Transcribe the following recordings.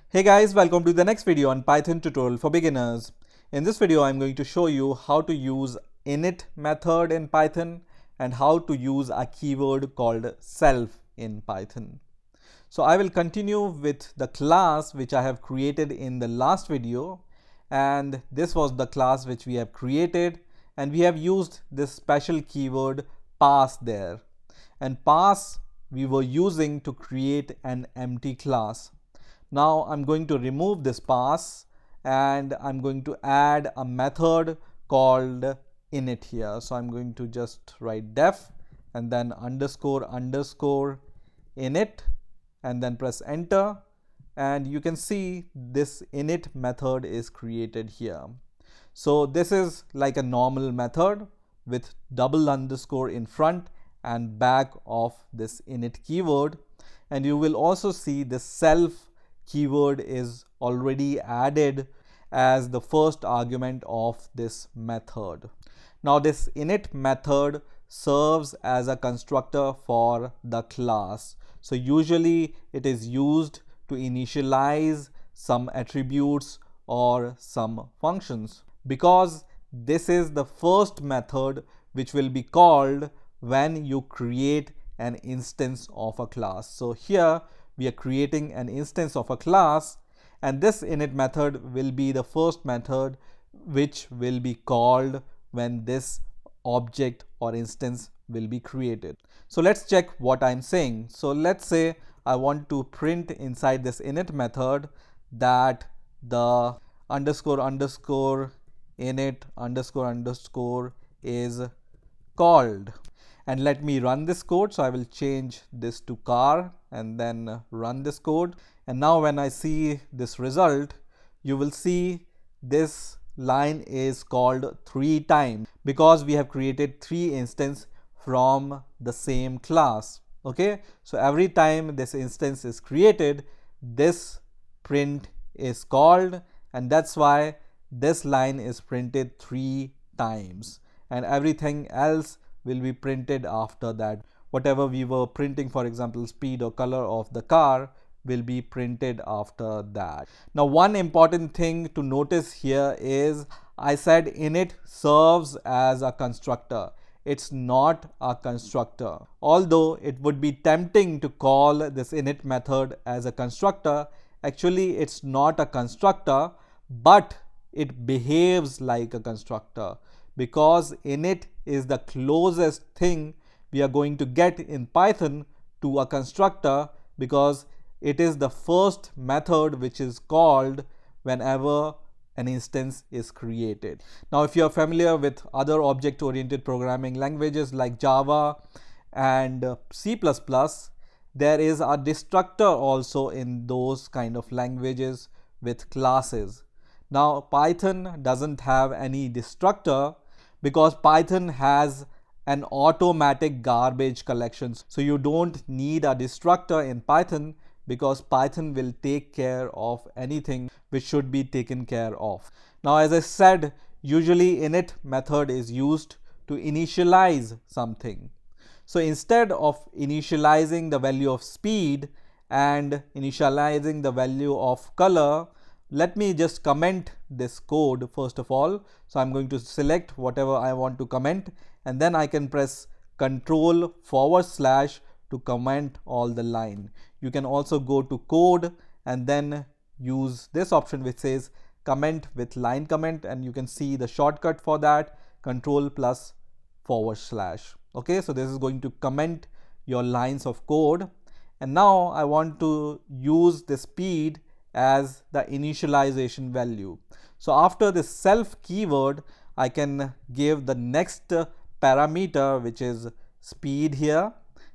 Hey guys, welcome to the next video on Python tutorial for beginners. In this video, I'm going to show you how to use init method in Python and how to use a keyword called self in Python. So I will continue with the class which I have created in the last video, and this was the class which we have created, and we have used this special keyword pass there. And pass we were using to create an empty class. Now I'm going to remove this pass and I'm going to add a method called init here. So I'm going to just write def and then underscore init and then press enter, and you can see this init method is created here. So this is like a normal method with double underscore in front and back of this init keyword, and you will also see the self keyword is already added as the first argument of this method. Now this init method serves as a constructor for the class. So usually it is used to initialize some attributes or some functions, because this is the first method which will be called when you create an instance of a class. So here we are creating an instance of a class, and this init method will be the first method which will be called when this object or instance will be created. So let's check what I'm saying. So let's say I want to print inside this init method that the underscore init underscore is called. And let me run this code. So I will change this to car and then run this code. And now when I see this result, you will see this line is called 3 times because we have created 3 instances from the same class. Okay, so every time this instance is created, this print is called, and that's why this line is printed 3 times, and everything else will be printed after that. Whatever we were printing, for example, speed or color of the car, will be printed after that. Now one important thing to notice here is I said init serves as a constructor. It's not a constructor. Although it would be tempting to call this init method as a constructor, actually it's not a constructor, but it behaves like a constructor, because init is the closest thing we are going to get in Python to a constructor, because it is the first method which is called whenever an instance is created. Now if you are familiar with other object-oriented programming languages like Java and C++, there is a destructor also in those kind of languages with classes. Now Python doesn't have any destructor because Python has an automatic garbage collection. So you don't need a destructor in Python, because Python will take care of anything which should be taken care of. Now as I said, usually init method is used to initialize something. So instead of initializing the value of speed and initializing the value of color, let me just comment this code first of all. So I'm going to select whatever I want to comment, and then I can press Control / to comment all the line. You can also go to code and then use this option which says comment with line comment, and you can see the shortcut for that, Control +/. Okay, so this is going to comment your lines of code. And now I want to use the speed as the initialization value. So after this self keyword, I can give the next parameter, which is speed here,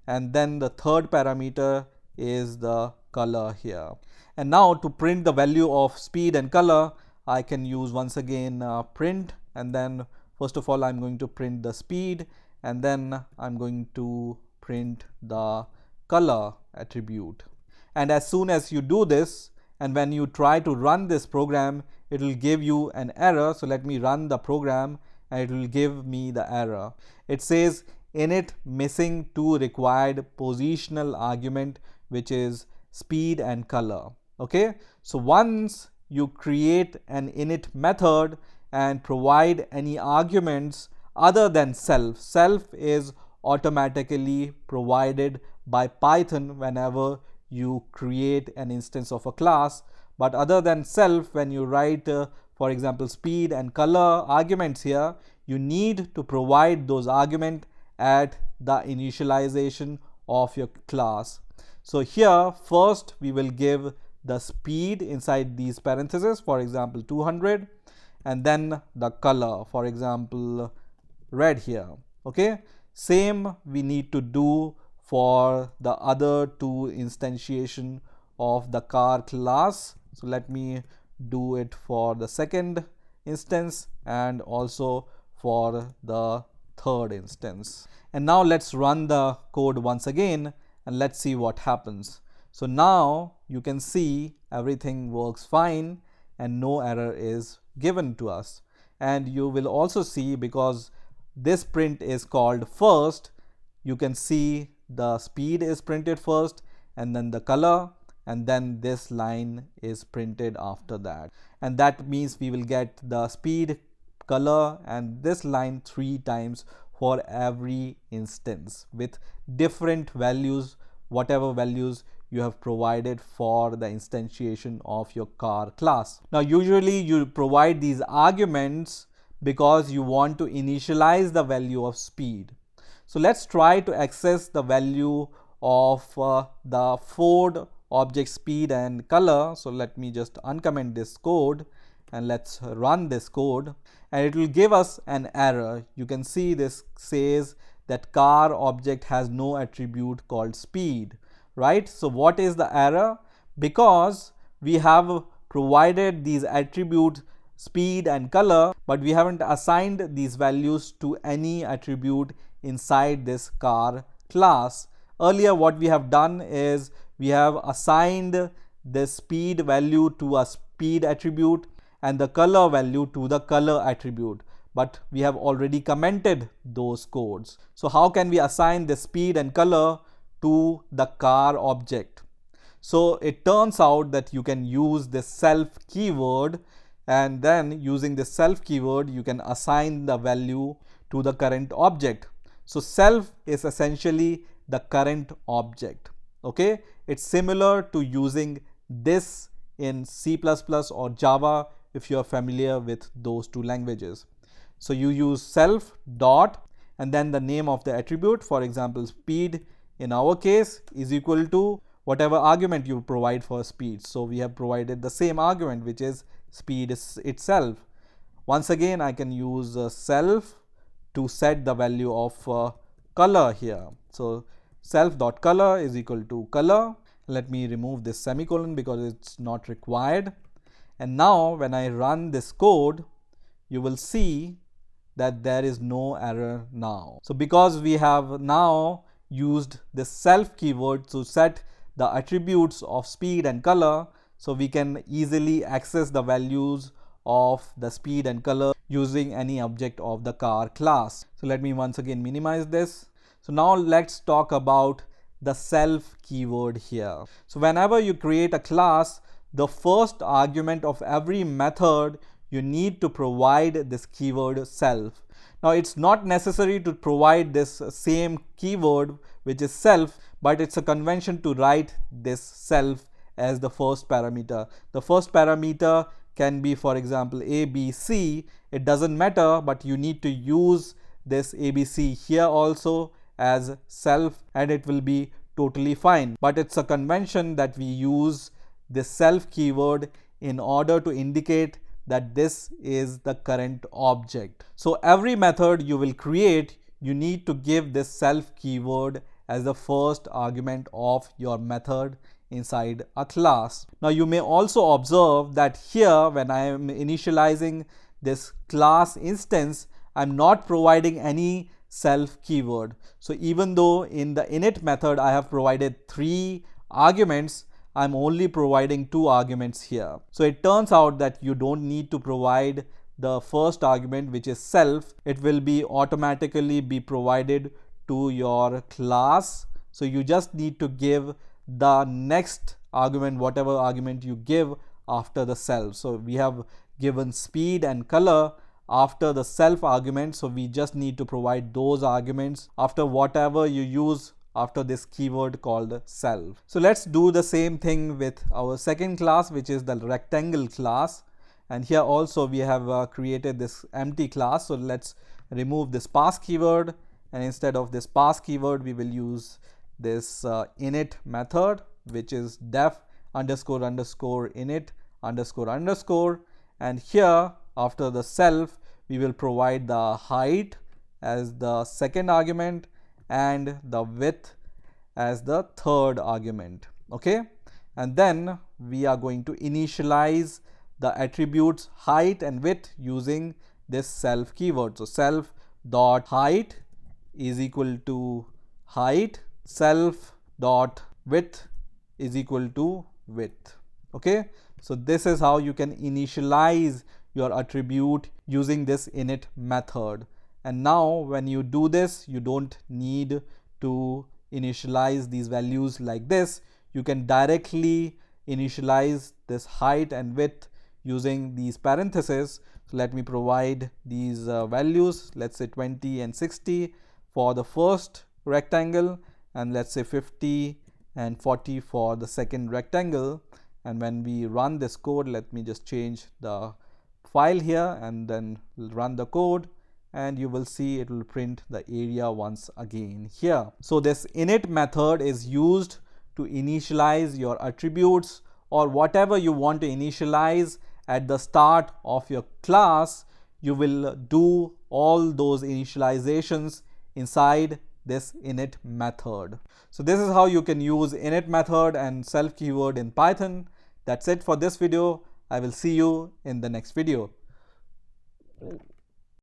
and then the third parameter is the color here. And now to print the value of speed and color, I can use once again print, and then first of all I'm going to print the speed, and then I'm going to print the color attribute. And as soon as you do this, and when you try to run this program, it will give you an error. So let me run the program and it will give me the error. It says init missing 2 required positional argument, which is speed and color. Okay, so once you create an init method and provide any arguments other than self is automatically provided by Python whenever you create an instance of a class. But other than self, when you write for example speed and color arguments here, you need to provide those arguments at the initialization of your class. So here first we will give the speed inside these parentheses, for example 200, and then the color, for example red here. Okay, same we need to do for the other two instantiation of the car class. So let me do it for the second instance and also for the third instance. And now let's run the code once again and let's see what happens. So now you can see everything works fine and no error is given to us. And you will also see, because this print is called first, you can see the speed is printed first and then the color, and then this line is printed after that. And that means we will get the speed, color and this line 3 times for every instance with different values, whatever values you have provided for the instantiation of your car class. Now usually you provide these arguments because you want to initialize the value of speed. So let's try to access the value of the Ford object speed and color. So let me just uncomment this code and let's run this code, and it will give us an error. You can see this says that car object has no attribute called speed, right? So what is the error? Because we have provided these attributes speed and color, but we haven't assigned these values to any attribute inside this car class. Earlier what we have done is we have assigned the speed value to a speed attribute and the color value to the color attribute, but we have already commented those codes. So how can we assign the speed and color to the car object? So it turns out that you can use the self keyword, and then using the self keyword you can assign the value to the current object. So self is essentially the current object. Okay, it's similar to using this in C++ or Java if you are familiar with those two languages. So you use self dot and then the name of the attribute, for example speed in our case is equal to whatever argument you provide for speed. So we have provided the same argument, which is speed itself. Once again I can use self to set the value of color here. So self dot color is equal to color. Let me remove this semicolon because it's not required. And now when I run this code, you will see that there is no error now. So because we have now used the self keyword to set the attributes of speed and color, so we can easily access the values of the speed and color using any object of the car class. So let me once again minimize this. So now let's talk about the self keyword here. So whenever you create a class, the first argument of every method you need to provide this keyword self. Now it's not necessary to provide this same keyword which is self, but it's a convention to write this self as the first parameter. The first parameter can be, for example, ABC. It doesn't matter, but you need to use this ABC here also as self and it will be totally fine. But it's a convention that we use this self keyword in order to indicate that this is the current object. So every method you will create, you need to give this self keyword as the first argument of your method inside a class. Now you may also observe that here when I am initializing this class instance, I'm not providing any self keyword. So even though in the init method I have provided 3 arguments, I'm only providing 2 arguments here. So it turns out that you don't need to provide the first argument, which is self. It will be automatically be provided to your class. So you just need to give the next argument, whatever argument you give after the self. So we have given speed and color after the self argument, so we just need to provide those arguments after whatever you use after this keyword called self. So let's do the same thing with our second class, which is the rectangle class. And here also we have created this empty class. So let's remove this pass keyword, and instead of this pass keyword we will use this init method, which is def underscore underscore init underscore underscore. And here after the self we will provide the height as the second argument and the width as the third argument. Okay, and then we are going to initialize the attributes height and width using this self keyword. So self dot height is equal to height, self dot width is equal to width. Okay, so this is how you can initialize your attribute using this init method. And now when you do this, you don't need to initialize these values like this. You can directly initialize this height and width using these parentheses. So let me provide these values. Let's say 20 and 60 for the first rectangle, and let's say 50 and 40 for the second rectangle. And when we run this code, let me just change the file here and then run the code, and you will see it will print the area once again here. So this init method is used to initialize your attributes or whatever you want to initialize at the start of your class. You will do all those initializations inside this init method. So this is how you can use init method and self keyword in Python. That's it for this video. I will see you in the next video.